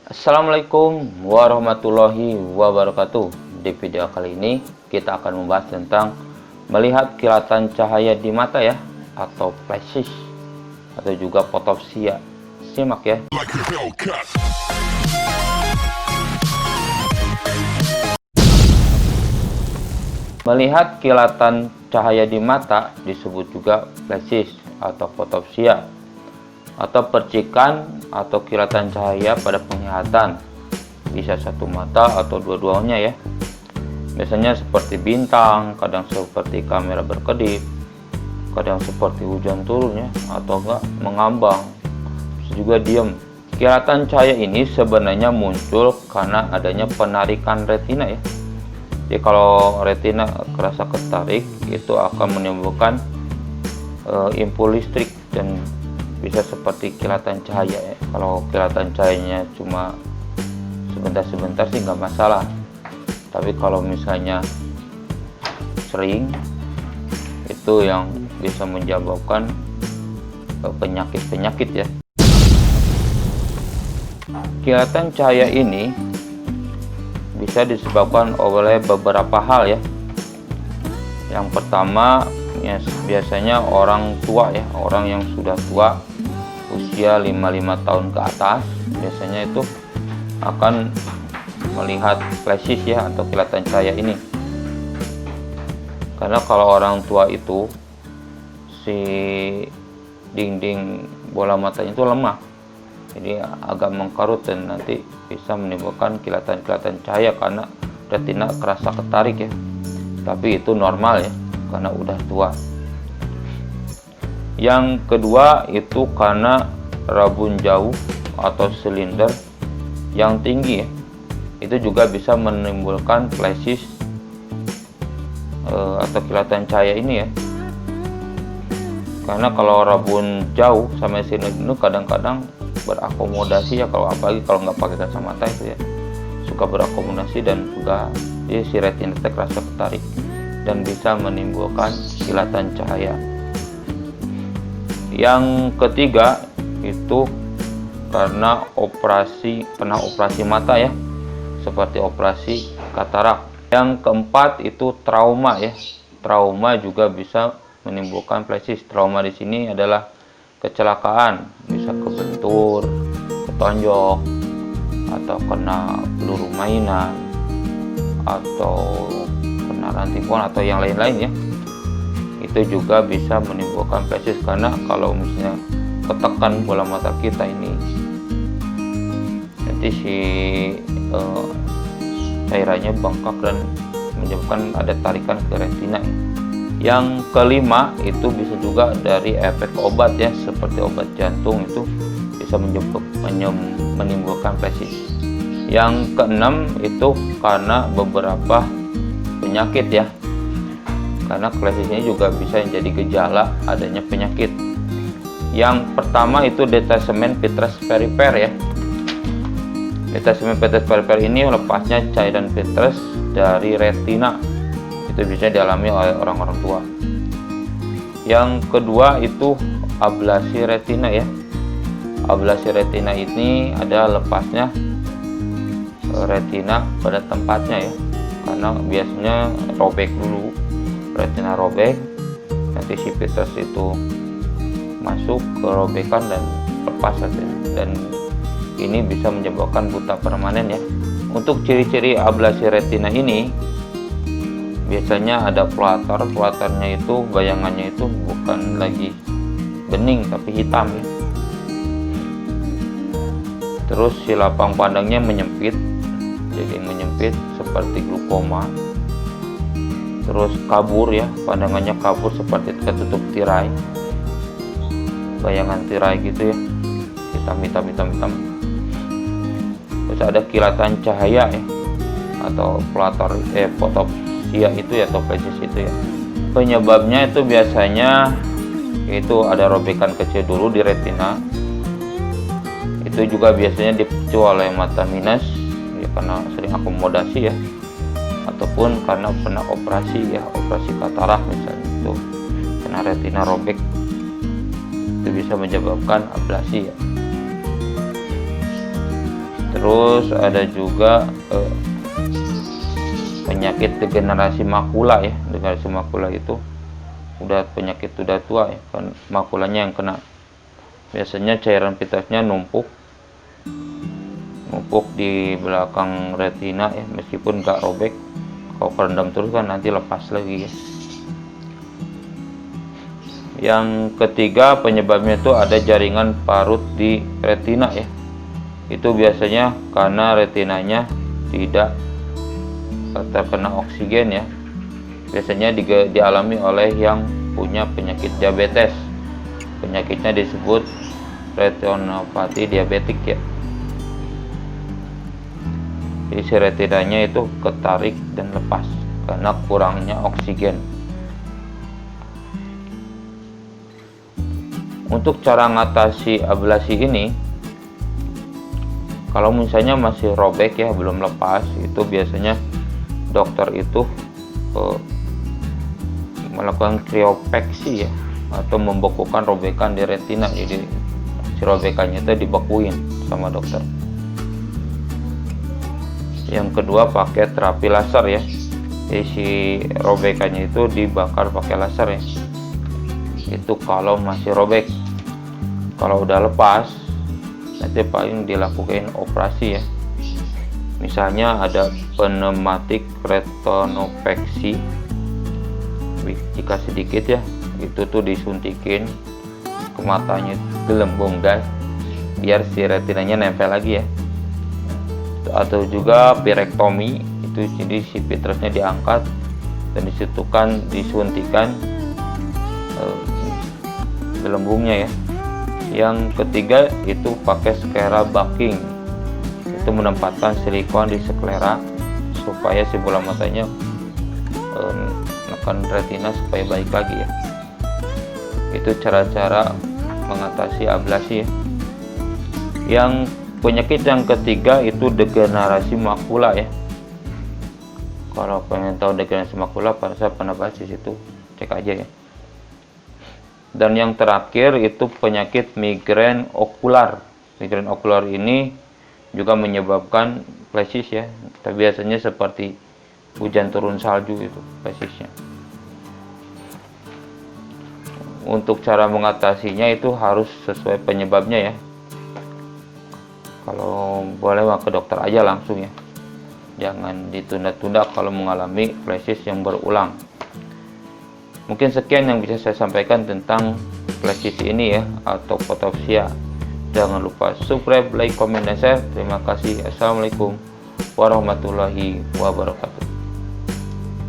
Assalamualaikum warahmatullahi wabarakatuh. Di video kali ini kita akan membahas tentang melihat kilatan cahaya di mata ya, atau flashes atau juga fotopsia. Simak ya. Melihat kilatan cahaya di mata disebut juga flashes atau fotopsia, atau percikan atau kilatan cahaya pada penglihatan, bisa satu mata atau dua-duanya ya. Biasanya seperti bintang, kadang seperti kamera berkedip, kadang seperti hujan turun ya, atau enggak mengambang, bisa juga diam. Kilatan cahaya ini sebenarnya muncul karena adanya penarikan retina ya. Jadi kalau retina kerasa ketarik, itu akan menimbulkan impul listrik dan bisa seperti kilatan cahaya ya. Kalau kilatan cahayanya cuma sebentar-sebentar sih nggak masalah, tapi kalau misalnya sering, itu yang bisa menyebabkan penyakit-penyakit ya. Kilatan cahaya ini bisa disebabkan oleh beberapa hal ya. Yang pertama ya, biasanya orang tua ya, orang yang sudah tua, usia 55 tahun ke atas, biasanya itu akan melihat flashes ya, atau kilatan cahaya ini. Karena kalau orang tua itu si dinding bola matanya itu lemah, jadi agak mengkarut dan nanti bisa menimbulkan kilatan-kilatan cahaya karena retina kerasa ketarik ya. Tapi itu normal ya, karena udah tua. Yang kedua itu karena rabun jauh atau silinder yang tinggi ya, itu juga bisa menimbulkan flashes atau kilatan cahaya ini ya. Karena kalau rabun jauh sama silinder itu kadang-kadang berakomodasi ya, kalau apalagi kalau nggak pakai kacamata itu ya, suka berakomodasi dan juga ya, si retina terasa ketarik dan bisa menimbulkan kilatan cahaya. Yang ketiga itu karena pernah operasi mata ya, seperti operasi katarak. Yang keempat itu trauma ya. Trauma juga bisa menimbulkan flashes. Trauma di sini adalah kecelakaan, bisa kebentur, ketonjok, atau kena peluru mainan, atau kena ranting pohon, atau yang lain-lain ya. Itu juga bisa menimbulkan flashes, karena kalau misalnya ketekan bola mata kita ini, nanti si cairannya bengkak dan menyebabkan ada tarikan ke retina ya. Yang kelima itu bisa juga dari efek obat ya, seperti obat jantung, itu bisa menimbulkan flashes. Yang keenam itu karena beberapa penyakit ya, karena flashes ini juga bisa menjadi gejala adanya penyakit. Yang pertama itu detasemen vitreous perifer ya. Detasemen vitreous perifer ini lepasnya cairan vitreous dari retina, itu bisa dialami oleh orang-orang tua. Yang kedua itu ablasi retina ya. Ablasi retina ini ada lepasnya retina pada tempatnya ya, karena biasanya robek dulu, retina robek, nanti si vitreous itu masuk ke robekan dan lepas retina, dan ini bisa menyebabkan buta permanen ya. Untuk ciri-ciri ablasi retina ini biasanya ada flutter-flutternya, itu bayangannya itu bukan lagi bening tapi hitam ya. Terus si lapang pandangnya menyempit, jadi menyempit seperti glaukoma. Terus kabur ya, pandangannya kabur seperti ketutup tirai, bayangan tirai gitu ya, hitam. Terus ada kilatan cahaya ya, atau flutter fotopsia itu ya, atau flashes itu ya. Penyebabnya itu biasanya itu ada robekan kecil dulu di retina. Itu juga biasanya dipicu oleh mata minus ya, karena sering akomodasi ya, ataupun karena pernah operasi ya, operasi katarak misalnya, itu kena retina robek, itu bisa menyebabkan ablasi ya. Terus ada juga penyakit degenerasi makula ya. Degenerasi makula itu penyakit udah tua ya, kan makulanya yang kena. Biasanya cairan vitasnya numpuk di belakang retina ya, meskipun nggak robek. Kalau kerendam terus kan nanti lepas lagi ya. Yang ketiga penyebabnya itu ada jaringan parut di retina ya. Itu biasanya karena retinanya tidak terkena oksigen ya. Biasanya dialami oleh yang punya penyakit diabetes. Penyakitnya disebut retinopati diabetik ya. Jadi si retinanya itu ketarik dan lepas karena kurangnya oksigen. Untuk cara ngatasi ablasi ini, kalau misalnya masih robek ya, belum lepas, itu biasanya dokter itu melakukan kriopeksi ya, atau membekukan robekan di retina. Jadi si robekannya itu dibekuin sama dokter. Yang kedua pakai terapi laser ya. Jadi si robekannya itu dibakar pakai laser ya. Itu kalau masih robek. Kalau udah lepas, nanti paling dilakukan operasi ya. Misalnya ada pneumatik retinopexy, jika sedikit ya, itu tuh disuntikin ke matanya gelembung gas biar si retinanya nempel lagi ya. Atau juga pirektomi, itu jadi si vitresnya diangkat dan disuntikan gelembungnya ya. Yang ketiga itu pakai sklera bucking, itu menempatkan silikon di sklera supaya si bola matanya menekan retina supaya baik lagi ya. Itu cara-cara mengatasi ablasi ya. Yang penyakit yang ketiga itu degenerasi makula ya. Kalau pengen tahu degenerasi makula, saya pernah bahas di situ, cek aja ya. Dan yang terakhir itu penyakit migrain okular. Migrain okular ini juga menyebabkan flashes ya. Tapi biasanya seperti hujan turun salju itu flashesnya. Untuk cara mengatasinya itu harus sesuai penyebabnya ya. Kalau boleh ke dokter aja langsung ya. Jangan ditunda-tunda kalau mengalami flashes yang berulang. Mungkin sekian yang bisa saya sampaikan tentang flashes ini ya, atau fotopsia. Jangan lupa subscribe, like, komen, dan share. Terima kasih. Assalamualaikum warahmatullahi wabarakatuh.